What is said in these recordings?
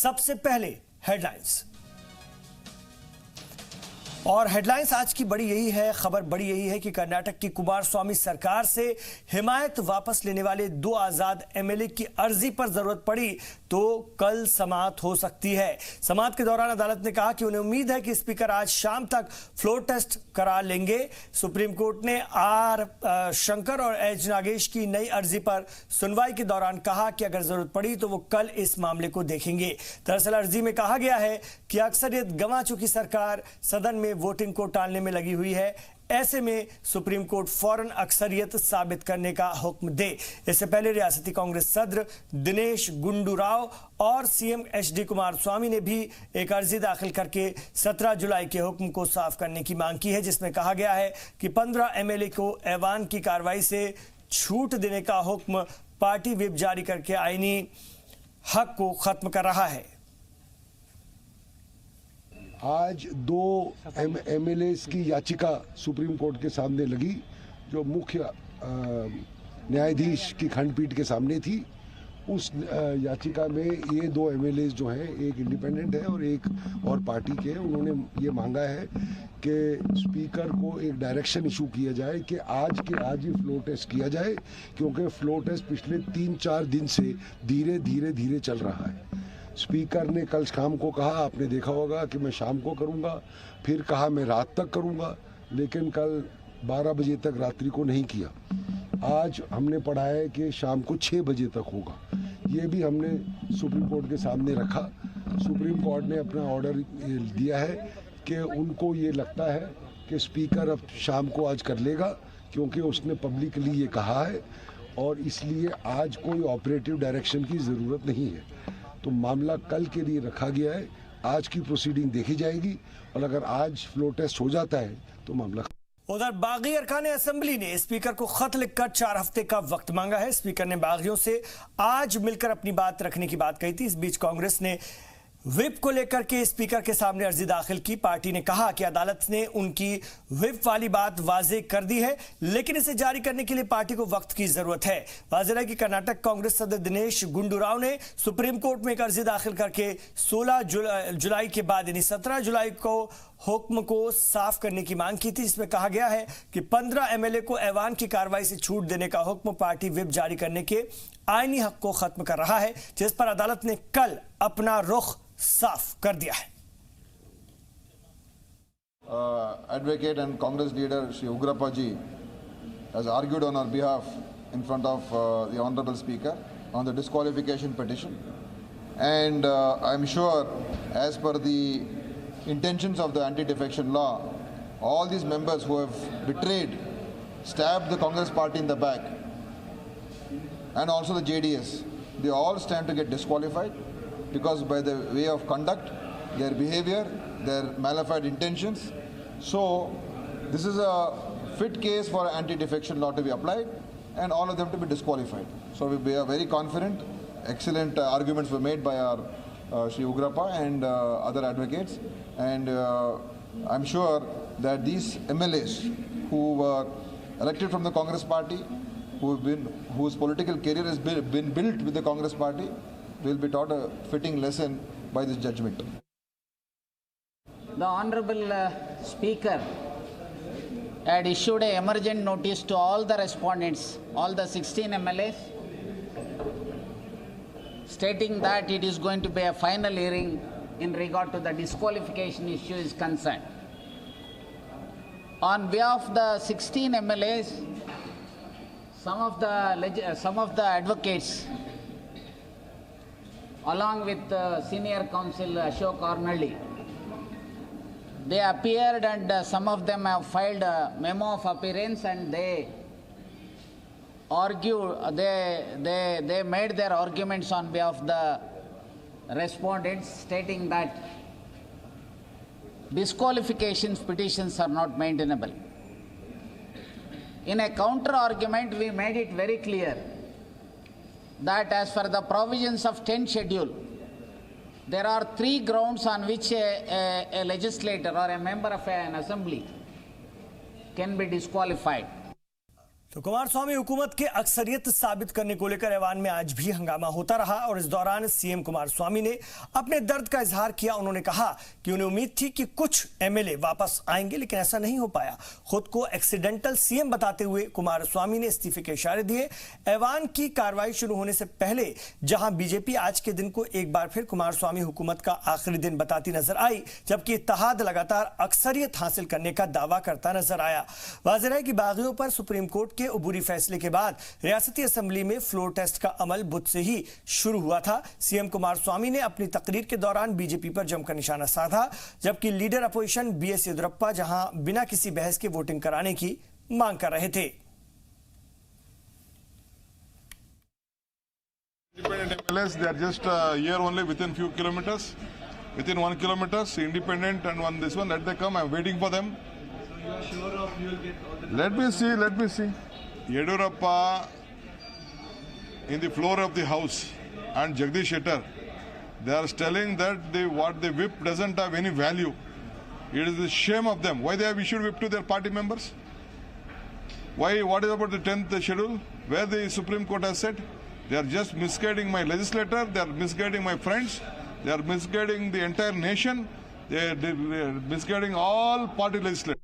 सबसे पहले हेडलाइंस। और हेडलाइंस आज की बड़ी यही है, खबर बड़ी यही है कि कर्नाटक की कुमारस्वामी सरकार से हिमायत वापस लेने वाले 2 आजाद एमएलए की अर्जी पर जरूरत पड़ी तो कल समाअत हो सकती है। समाअत के दौरान अदालत ने कहा कि उन्हें उम्मीद है कि स्पीकर आज शाम तक फ्लोर टेस्ट करा लेंगे। सुप्रीम कोर्ट ने आर शंकर और एच नागेश की नई अर्जी पर सुनवाई के दौरान कहा कि अगर जरूरत पड़ी तो वो कल इस मामले को देखेंगे। दरअसल अर्जी में कहा गया है कि अक्सरियत गंवा चुकी सरकार सदन में वोटिंग को टालने में लगी हुई है, ऐसे में सुप्रीम कोर्ट फौरन अक्सरियत साबित करने का हुक्म दे। इससे पहले रियासती कांग्रेस सदर दिनेश गुंडू राव और सीएम एचडी कुमारस्वामी ने भी एक अर्जी दाखिल करके 17 जुलाई के हुक्म को साफ करने की मांग की है, जिसमें कहा गया है कि 15 एमएलए को ऐवान की कार्रवाई से छूट देने का हुक्म पार्टी व्हिप जारी करके आईनी हक को खत्म कर रहा है। आज 2 एमएलएस की याचिका सुप्रीम कोर्ट के सामने लगी, जो मुख्य न्यायाधीश की खंडपीठ के सामने थी। उस याचिका में ये 2 एमएलएस जो हैं, एक इंडिपेंडेंट है और एक और पार्टी के हैं, उन्होंने ये मांगा है कि स्पीकर को एक डायरेक्शन इशू किया जाए कि आज के आज ही फ्लोर टेस्ट किया जाए, क्योंकि फ्लोर टेस्ट पिछले 3-4 दिन से धीरे चल रहा है। स्पीकर ने कल शाम को कहा, आपने देखा होगा कि मैं शाम को करूंगा, फिर कहा मैं रात तक करूंगा, लेकिन कल 12 बजे तक रात्रि को नहीं किया। आज हमने पढ़ा है कि शाम को 6 बजे तक होगा। ये भी हमने सुप्रीम कोर्ट के सामने रखा। सुप्रीम कोर्ट ने अपना ऑर्डर दिया है कि उनको ये लगता है कि स्पीकर अब शाम को आज कर लेगा, क्योंकि उसने पब्लिकली ये कहा है और इसलिए आज कोई ऑपरेटिव डायरेक्शन की ज़रूरत नहीं है। तो मामला कल के लिए रखा गया है। आज की प्रोसीडिंग देखी जाएगी और अगर आज फ्लोर टेस्ट हो जाता है तो मामला। उधर बागी अरकान असेंबली ने स्पीकर को खत लिखकर 4 हफ्ते का वक्त मांगा है। स्पीकर ने बागियों से आज मिलकर अपनी बात रखने की बात कही थी। इस बीच कांग्रेस ने व्हिप को लेकर के स्पीकर के सामने अर्जी दाखिल की। पार्टी ने कहा कि अदालत ने उनकी व्हिप वाली बात वाजे कर दी है, लेकिन इसे जारी करने के लिए पार्टी को वक्त की जरूरत है। वाज़ेह है कि कर्नाटक कांग्रेस सदस्य दिनेश गुंडू राव ने सुप्रीम कोर्ट में एक अर्जी दाखिल करके 16 जुलाई के बाद यानी 17 जुलाई को हुक्म को साफ करने की मांग की थी, जिसमें कहा गया है कि 15 एमएलए को ऐवान की कार्रवाई से छूट देने का हुक्म पार्टी व्हिप जारी करने के आईनी हक को खत्म कर रहा है, जिस पर अदालत ने कल अपना रुख साफ कर दिया है। Advocate and Congress leader Shri Ugrappa ji has argued on our behalf in front of the Honorable Speaker on the disqualification petition, and I'm sure as per the intentions of the anti-defection law, all these members who have betrayed, stabbed the Congress party in the back and also the JDS, they all stand to get disqualified, because by the way of conduct, their behavior, their malafide intentions. So this is a fit case for anti-defection law to be applied and all of them to be disqualified. So we are very confident. Excellent arguments were made by our Shri Ugrappa and other advocates, and I'm sure that these MLAs who were elected from the Congress party, whose political career has been built with the Congress party, will be taught a fitting lesson by this judgment. The Honorable Speaker had issued an emergent notice to all the respondents, all the 16 MLAs, stating that it is going to be a final hearing in regard to the disqualification issue is concerned. On behalf of the 16 MLAs, some of the advocates, along with senior counsel Ashok Arnalli, they appeared and some of them have filed a memo of appearance, and they argued, they made their arguments on behalf of the respondents, stating that disqualifications petitions are not maintainable. In a counter argument, we made it very clear that as per the provisions of 10th schedule, there are 3 grounds on which a legislator or a member of an assembly can be disqualified. तो कुमारस्वामी हुकूमत के अक्सरियत साबित करने को लेकर ऐवान में आज भी हंगामा होता रहा और इस दौरान सीएम कुमारस्वामी ने अपने दर्द का इजहार किया। उन्होंने कहा कि उन्हें उम्मीद थी कि कुछ एमएलए वापस आएंगे, लेकिन ऐसा नहीं हो पाया। खुद को एक्सीडेंटल सीएम बताते हुए कुमारस्वामी ने इस्तीफे के इशारे दिए। ऐवान की कार्रवाई शुरू होने से पहले जहां बीजेपी आज के दिन को एक बार फिर कुमारस्वामी हुकूमत का आखिरी दिन बताती नजर आई, जबकि इत्तेहाद लगातार अक्सरियत हासिल करने का दावा करता नजर आया। वाज़ेह है कि बागियों पर सुप्रीम कोर्ट के अबूरी फैसले के बाद रियासती असेंबली में फ्लोर टेस्ट का अमल बुध से ही शुरू हुआ था। सीएम कुमारस्वामी ने अपनी तकरीर के दौरान बीजेपी पर जमकर निशाना साधा, जबकि लीडर अपोजिशन बीएस येदियुरप्पा जहां बिना किसी बहस के वोटिंग कराने की मांग कर रहे थे। Independent MLAs, they are just here only within few kilometers, within 1 kilometer. Independent and one this one. Let they come. I'm waiting for them. So you are sure of you will get all the. Let me see. Let me see. Yediyurappa in the floor of the house and Jagdish Shettar, they are telling that what the whip doesn't have any value. It is the shame of them. Why they have issued whip to their party members? Why? What is about the 10th schedule, where the Supreme Court has said? They are just misguiding my legislator, they are misguiding my friends, they are misguiding the entire nation, they are misguiding all party legislators.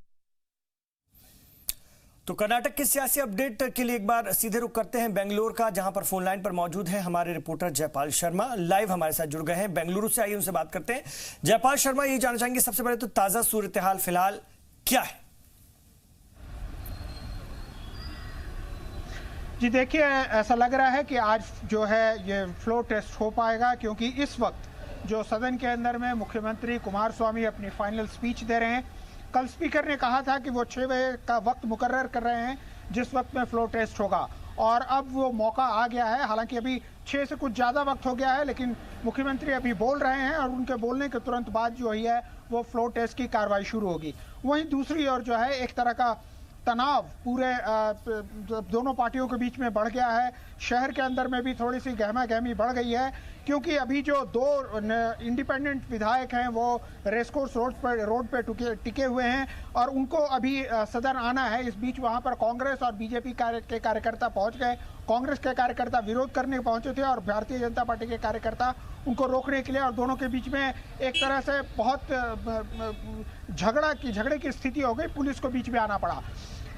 तो कर्नाटक के सियासी update के लिए एक बार सीधे रुख करते हैं बेंगलुरु का, जहां पर फोन लाइन पर मौजूद हैं हमारे रिपोर्टर जयपाल शर्मा। लाइव हमारे साथ जुड़ गए हैं बेंगलुरु से। आइए उनसे बात करते हैं। जयपाल शर्मा, ये जानना चाहेंगे सबसे पहले तो ताजा सूरत हाल फिलहाल क्या है? जी देखिए, ऐसा लग रहा है कि आज जो है ये फ्लोर टेस्ट हो पाएगा, क्योंकि इस वक्त जो सदन के अंदर में मुख्यमंत्री कुमारस्वामी अपनी फाइनल स्पीच दे रहे हैं। कल स्पीकर ने कहा था कि वो 6 बजे का वक्त मुकर्रर कर रहे हैं जिस वक्त में फ्लोर टेस्ट होगा, और अब वो मौका आ गया है। हालांकि अभी 6 से कुछ ज़्यादा वक्त हो गया है, लेकिन मुख्यमंत्री अभी बोल रहे हैं और उनके बोलने के तुरंत बाद जो है वो फ्लोर टेस्ट की कार्रवाई शुरू होगी। वहीं दूसरी ओर जो है एक तरह का तनाव पूरे दोनों पार्टियों के बीच में बढ़ गया है। शहर के अंदर में भी थोड़ी सी गहमा गहमी बढ़ गई है, क्योंकि अभी जो 2 इंडिपेंडेंट विधायक हैं वो रेसकोर्स रोड पे टिके हुए हैं और उनको अभी सदन आना है। इस बीच वहां पर कांग्रेस और बीजेपी के कार्यकर्ता पहुंच गए। कांग्रेस के कार्यकर्ता विरोध करने पहुंचे थे और भारतीय जनता पार्टी के कार्यकर्ता उनको रोकने के लिए, और दोनों के बीच में एक तरह से बहुत झगड़े की स्थिति हो गई। पुलिस को बीच में आना पड़ा।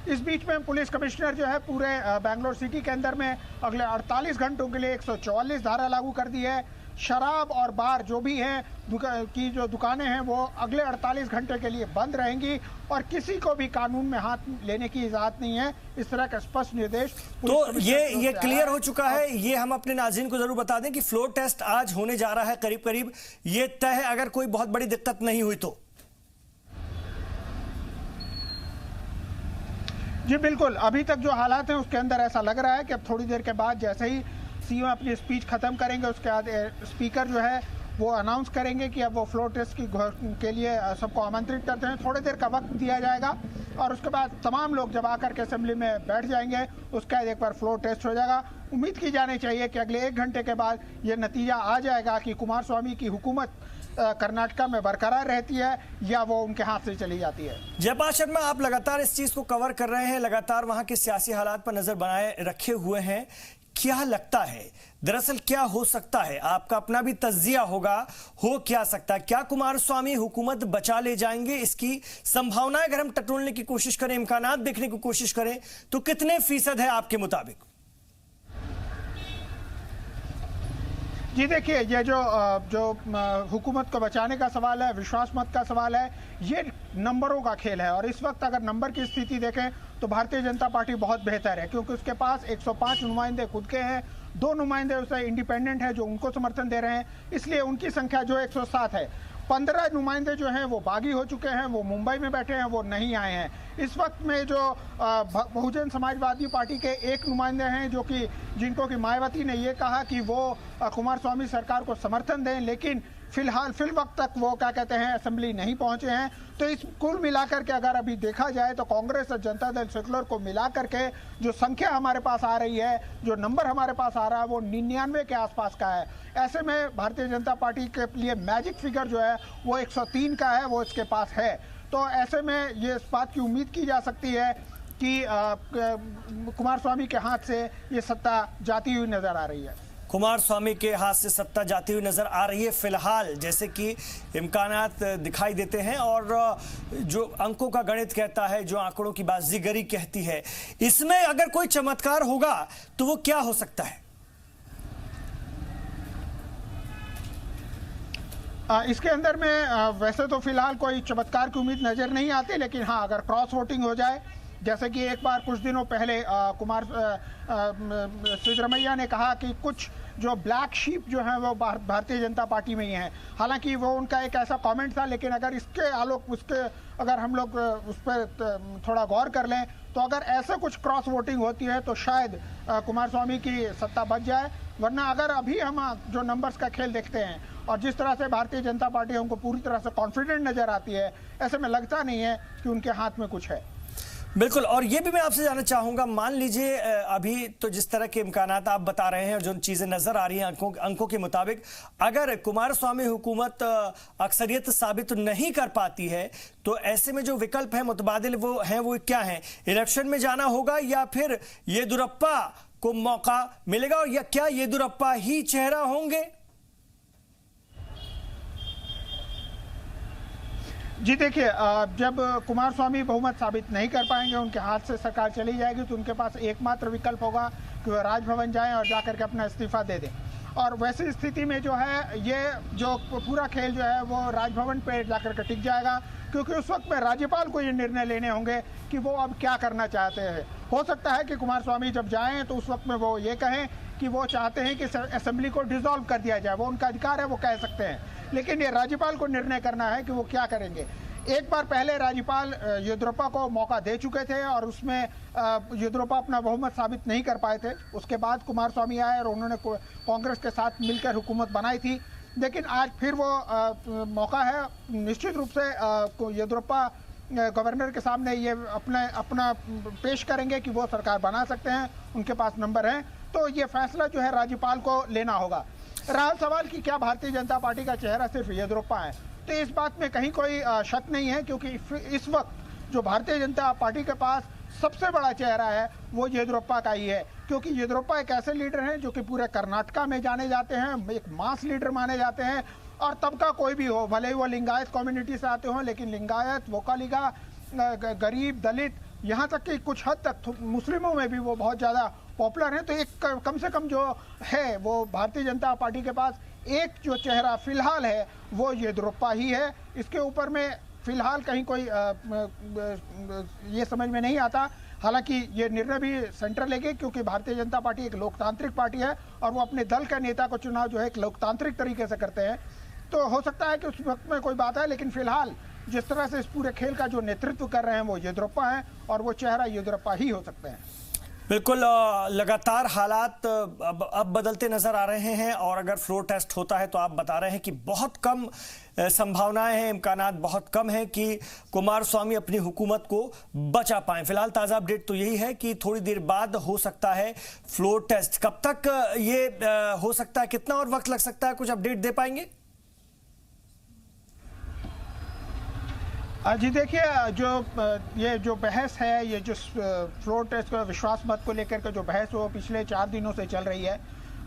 इस बीच में पुलिस कमिश्नर जो है पूरे बेंगलोर सिटी के अंदर में अगले 48 घंटों के लिए 144 धारा लागू कर दी है। शराब और बार जो भी हैं की जो दुकानें हैं वो अगले 48 घंटे के लिए बंद रहेंगी और किसी को भी कानून में हाथ लेने की इजाजत नहीं है। इस तरह का स्पष्ट निर्देश तो ये क्लियर हो चुका है। ये हम अपने नाज़रीन को जरूर बता दें कि फ्लोर टेस्ट आज होने जा रहा है, करीब करीब ये तय है, अगर कोई बहुत बड़ी दिक्कत नहीं हुई तो। जी बिल्कुल, अभी तक जो हालात हैं उसके अंदर ऐसा लग रहा है कि अब थोड़ी देर के बाद जैसे ही सीएम अपनी स्पीच खत्म करेंगे, उसके बाद स्पीकर जो है वो अनाउंस करेंगे कि अब वो फ्लोर टेस्ट के लिए सबको आमंत्रित करते हैं। थोड़ी देर का वक्त दिया जाएगा और उसके बाद तमाम लोग जब आकर के असेंबली में बैठ जाएंगे, उसके बाद एक बार फ्लोर टेस्ट हो जाएगा। उम्मीद की जानी चाहिए कि अगले 1 घंटे के बाद ये नतीजा आ जाएगा कि कुमारस्वामी की हुकूमत कर्नाटक में बरकरार रहती है या वो उनके हाथ से चली जाती है। जयपाल शर्मा, आप लगातार इस चीज को कवर कर रहे हैं, लगातार वहां के सियासी हालात पर नजर बनाए रखे हुए हैं। क्या लगता है दरअसल क्या हो सकता है? आपका अपना भी तज्जिया होगा, हो क्या सकता है? क्या कुमारस्वामी हुकूमत बचा ले जाएंगे? इसकी संभावनाएं अगर हम टटोलने की कोशिश करें, इम्कानात देखने की कोशिश करें, तो कितने फीसद है आपके मुताबिक? जी देखिए, ये जो हुकूमत को बचाने का सवाल है, विश्वास मत का सवाल है, ये नंबरों का खेल है। और इस वक्त अगर नंबर की स्थिति देखें तो भारतीय जनता पार्टी बहुत बेहतर है, क्योंकि उसके पास 105 नुमाइंदे खुद के हैं, 2 नुमाइंदे उससे इंडिपेंडेंट हैं जो उनको समर्थन दे रहे हैं, इसलिए उनकी संख्या जो 107 है। 15 नुमाइंदे जो हैं वो बागी हो चुके हैं, वो मुंबई में बैठे हैं, वो नहीं आए हैं। इस वक्त में जो बहुजन समाजवादी पार्टी के 1 नुमाइंदे हैं जिनको कि मायावती ने ये कहा कि वो कुमारस्वामी सरकार को समर्थन दें, लेकिन फिल वक्त तक वो क्या कहते हैं असेंबली नहीं पहुंचे हैं। तो इस कुल मिलाकर के अगर अभी देखा जाए तो कांग्रेस और जनता दल सेकुलर को मिलाकर के जो संख्या हमारे पास आ रही है, जो नंबर हमारे पास आ रहा है, वो 99 के आसपास का है। ऐसे में भारतीय जनता पार्टी के लिए मैजिक फिगर जो है वो 103 का है, वो इसके पास है। तो ऐसे में ये इस बात की उम्मीद की जा सकती है कि कुमारस्वामी के हाथ से ये सत्ता जाती हुई नजर आ रही है। कुमारस्वामी के हाथ से सत्ता जाती हुई नजर आ रही है फिलहाल, जैसे कि इम्कानात दिखाई देते हैं और जो अंकों का गणित कहता है, जो आंकड़ों की बाजीगरी कहती है, इसमें अगर कोई चमत्कार होगा तो वो क्या हो सकता है? इसके अंदर में वैसे तो फिलहाल कोई चमत्कार की उम्मीद नजर नहीं आती, लेकिन हाँ, अगर क्रॉस वोटिंग हो जाए, जैसे कि एक बार कुछ दिनों पहले सिद्धरमैया ने कहा कि कुछ जो ब्लैक शीप जो हैं वो भारतीय जनता पार्टी में ही हैं। हालांकि वो उनका एक ऐसा कमेंट था, लेकिन अगर इसके अगर हम लोग उस पर थोड़ा गौर कर लें तो अगर ऐसा कुछ क्रॉस वोटिंग होती है तो शायद कुमारस्वामी की सत्ता बच जाए। वरना अगर अभी हम जो नंबर्स का खेल देखते हैं और जिस तरह से भारतीय जनता पार्टी हमको पूरी तरह से कॉन्फिडेंट नजर आती है, ऐसे में लगता नहीं है कि उनके हाथ में कुछ है। बिल्कुल, और ये भी मैं आपसे जानना चाहूंगा, मान लीजिए अभी तो जिस तरह के इम्कानात आप बता रहे हैं और जो चीजें नजर आ रही हैं अंकों के मुताबिक, अगर कुमारस्वामी हुकूमत अक्सरियत साबित नहीं कर पाती है तो ऐसे में जो विकल्प है मुतबादिल वो क्या है? इलेक्शन में जाना होगा या फिर येदियुरप्पा को मौका मिलेगा, और या क्या येदियुरप्पा ही चेहरा होंगे? जी देखिए, जब कुमारस्वामी बहुमत साबित नहीं कर पाएंगे, उनके हाथ से सरकार चली जाएगी, तो उनके पास एकमात्र विकल्प होगा कि वह राजभवन जाएं और जाकर के अपना इस्तीफा दे दें। और वैसी स्थिति में जो है ये जो पूरा खेल जो है वो राजभवन पे जाकर के टिक जाएगा, क्योंकि उस वक्त में राज्यपाल को ये निर्णय लेने होंगे कि वो अब क्या करना चाहते हैं। हो सकता है कि कुमारस्वामी जब जाएं तो उस वक्त में वो ये कहें कि वो चाहते हैं कि असेंबली को डिसॉल्व कर दिया जाए, वो उनका अधिकार है, वो कह सकते हैं, लेकिन ये राज्यपाल को निर्णय करना है कि वो क्या करेंगे। एक बार पहले राज्यपाल येदियुरप्पा को मौका दे चुके थे और उसमें येदियुरप्पा अपना बहुमत साबित नहीं कर पाए थे। उसके बाद कुमारस्वामी आए और उन्होंने कांग्रेस के साथ मिलकर हुकूमत बनाई थी, लेकिन आज फिर वो मौका है। निश्चित रूप से येदियुरप्पा गवर्नर के सामने ये अपना पेश करेंगे कि वो सरकार बना सकते हैं, उनके पास नंबर हैं, तो ये फैसला जो है राज्यपाल को लेना होगा। रहा सवाल कि क्या भारतीय जनता पार्टी का चेहरा सिर्फ येदियुरप्पा है, तो इस बात में कहीं कोई शक नहीं है, क्योंकि इस वक्त जो भारतीय जनता पार्टी के पास सबसे बड़ा चेहरा है वो येदियुरप्पा का ही है, क्योंकि येदियुरप्पा एक ऐसे लीडर हैं जो कि पूरे कर्नाटका में जाने जाते हैं, एक मास लीडर माने जाते हैं, और तबका कोई भी हो, भले ही वो लिंगायत कम्युनिटी से आते हों, लेकिन लिंगायत, वोकालिगा, गरीब, दलित, यहाँ तक कि कुछ हद तक मुस्लिमों में भी वो बहुत ज़्यादा पॉपुलर हैं। तो एक कम से कम जो है वो भारतीय जनता पार्टी के पास एक जो चेहरा फिलहाल है वो येदियुरप्पा ही है। इसके ऊपर में फिलहाल कहीं कोई ये समझ में नहीं आता। हालांकि ये निर्णय भी सेंटर लेंगे, क्योंकि भारतीय जनता पार्टी एक लोकतांत्रिक पार्टी है और वो अपने दल के नेता को चुनाव जो है एक लोकतांत्रिक तरीके से करते हैं। तो हो सकता है कि उस वक्त में कोई बात है, लेकिन फिलहाल जिस तरह से इस पूरे खेल का जो नेतृत्व कर रहे हैं वो येदियुरप्पा हैं और वो चेहरा येदियुरप्पा ही हो सकते हैं। बिल्कुल, लगातार हालात अब बदलते नजर आ रहे हैं और अगर फ्लोर टेस्ट होता है तो आप बता रहे हैं कि बहुत कम संभावनाएं हैं, इम्कानात बहुत कम है कि कुमारस्वामी अपनी हुकूमत को बचा पाएं। फिलहाल ताज़ा अपडेट तो यही है कि थोड़ी देर बाद हो सकता है फ्लोर टेस्ट। कब तक ये हो सकता है, कितना और वक्त लग सकता है, कुछ अपडेट दे पाएंगे? जी देखिए, ये जो बहस है, ये जो फ्लोर टेस्ट का विश्वास मत को लेकर के जो बहस वो पिछले 4 दिनों से चल रही है,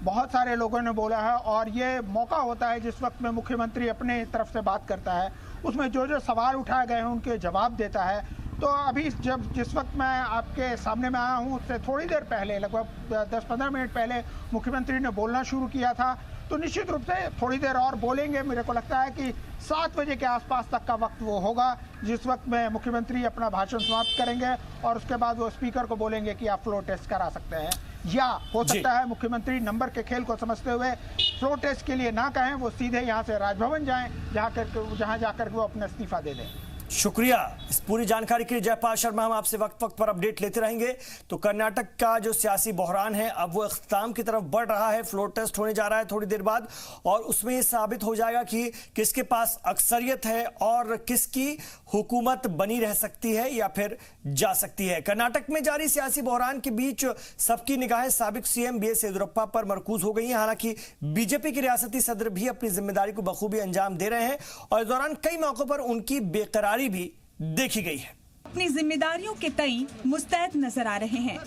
बहुत सारे लोगों ने बोला है, और ये मौका होता है जिस वक्त में मुख्यमंत्री अपने तरफ से बात करता है, उसमें जो सवाल उठाए गए हैं उनके जवाब देता है। तो अभी जिस वक्त मैं आपके सामने में आया हूँ उससे थोड़ी देर पहले, लगभग 10-15 मिनट पहले मुख्यमंत्री ने बोलना शुरू किया था। तो निश्चित रूप से थोड़ी देर और बोलेंगे, मेरे को लगता है कि 7 बजे के आसपास तक का वक्त वो होगा जिस वक्त में मुख्यमंत्री अपना भाषण समाप्त करेंगे और उसके बाद वो स्पीकर को बोलेंगे कि आप फ्लोर टेस्ट करा सकते हैं, या हो सकता है मुख्यमंत्री नंबर के खेल को समझते हुए फ्लोर टेस्ट के लिए ना कहें, वो सीधे यहाँ से राजभवन जाएं, जहाँ जाकर वो अपना इस्तीफा दे दें। शुक्रिया इस पूरी जानकारी के लिए जयपाल शर्मा। हम आपसे वक्त वक्त पर अपडेट लेते रहेंगे। तो कर्नाटक का जो सियासी बहरान है अब वो इख्तिताम की तरफ बढ़ रहा है। फ्लोर टेस्ट होने जा रहा है थोड़ी देर बाद और उसमें ये साबित हो जाएगा कि किसके पास अक्सरियत है और किसकी हुकूमत बनी रह सकती है या फिर जा सकती है। कर्नाटक में जारी सियासी बहरान के बीच सबकी निगाहें साबिक सीएम बीएस येदियुरप्पा पर मरकूज हो गई हैं। हालांकि बीजेपी के रियासती सदर भी अपनी जिम्मेदारी को बखूबी अंजाम दे रहे हैं और इस दौरान कई मौकों पर उनकी बेकरारी भी देखी गई है। अपनी जिम्मेदारियों के तई मुस्तैद नजर आ रहे हैं।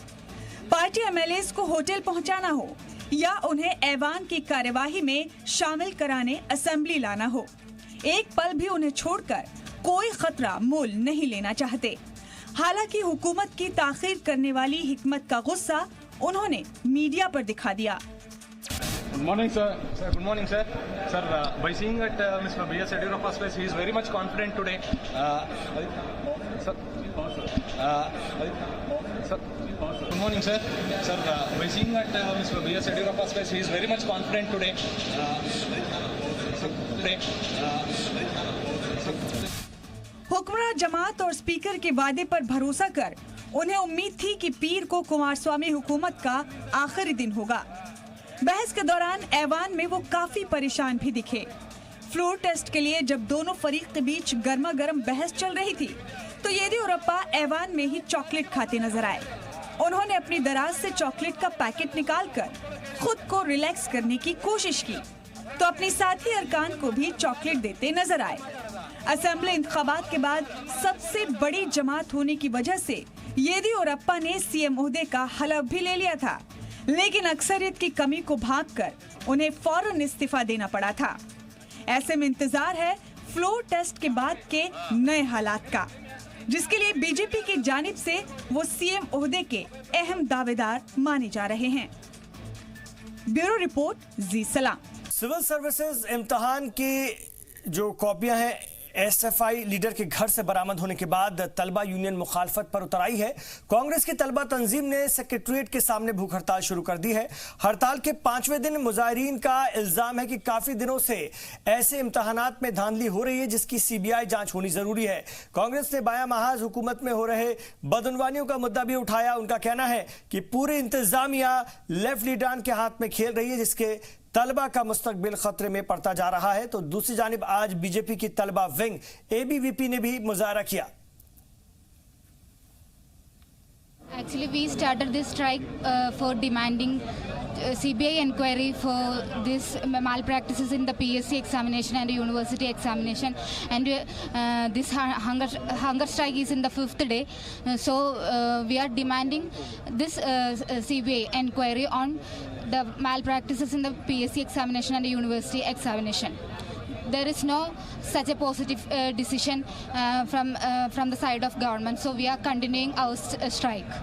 पार्टी एमएलएस को होटल पहुंचाना हो या उन्हें ऐवान की कार्यवाही में शामिल कराने असेंबली लाना हो, एक पल भी उन्हें छोड़कर कोई खतरा मोल नहीं लेना चाहते। हालांकि हुकूमत की ताखीर करने वाली हिकमत का गुस्सा उन्होंने मीडिया पर दिखा दिया। Good morning, sir. Sir, good morning, sir. Sir, by seeing at Mr. B.S. Yediyurappa's place, he is very much confident today. Sir, sir, good morning, sir. Sir, by seeing at Mr. B.S. Yediyurappa's place, he is very much confident today. हुक्मरान जमात और speaker के वादे पर भरोसा कर उन्हें उम्मीद थी कि पीर को कुमारस्वामी हुकूमत का आखिरी दिन होगा। बहस के दौरान ऐवान में वो काफी परेशान भी दिखे। फ्लोर टेस्ट के लिए जब दोनों फरीक के बीच गर्मा गर्म बहस चल रही थी तो येदियुरप्पा ऐवान में ही चॉकलेट खाते नजर आए। उन्होंने अपनी दराज से चॉकलेट का पैकेट निकालकर खुद को रिलैक्स करने की कोशिश की तो अपनी साथी अरकान को भी चॉकलेट देते नजर आए। असेंबली इंतखाबात के बाद सबसे बड़ी जमात होने की वजह से येदियुरप्पा ने सीएम ओहदे का हलफ भी ले लिया था, लेकिन अक्सरियत की कमी को भांपकर उन्हें फौरन इस्तीफा देना पड़ा था। ऐसे में इंतजार है फ्लोर टेस्ट के बाद के नए हालात का, जिसके लिए बीजेपी की जानिब से वो सीएम ओहदे के अहम दावेदार माने जा रहे हैं। ब्यूरो रिपोर्ट, जी सलाम। सिविल सर्विसेज इम्तिहान की जो कॉपियां हैं एसएफआई लीडर के घर से बरामद होने के बाद तलबा यूनियन मुखालफत पर उतर आई है। कांग्रेस की तलबा तंजीम ने सेक्रेटरीट के सामने भूख हड़ताल शुरू कर दी है। हड़ताल के 5वें दिन मुजाहिरीन का इल्जाम है कि काफी दिनों से ऐसे इम्तहानात में धांधली हो रही है जिसकी सीबीआई जांच होनी जरूरी है। कांग्रेस ने बाया महाज हुकूमत में हो रहे बदउनवानियों का मुद्दा भी उठाया। उनका कहना है कि पूरी इंतजामिया लेफ्ट लीडरान के हाथ में खेल रही है, जिसके तलबा का मुस्तकबिल खतरे में पड़ता जा रहा है। तो दूसरी जानिब आज बीजेपी की तलबा विंग एबीवीपी ने भी मुजाहरा किया। Actually, we started this strike for demanding CBI inquiry for this malpractices in the PSC examination and university examination, and this hunger strike is in the 5th day. So we are demanding this CBI inquiry on the malpractices in the PSC examination and the university examination. There is no such a positive decision from the side of government, so we are continuing our strike.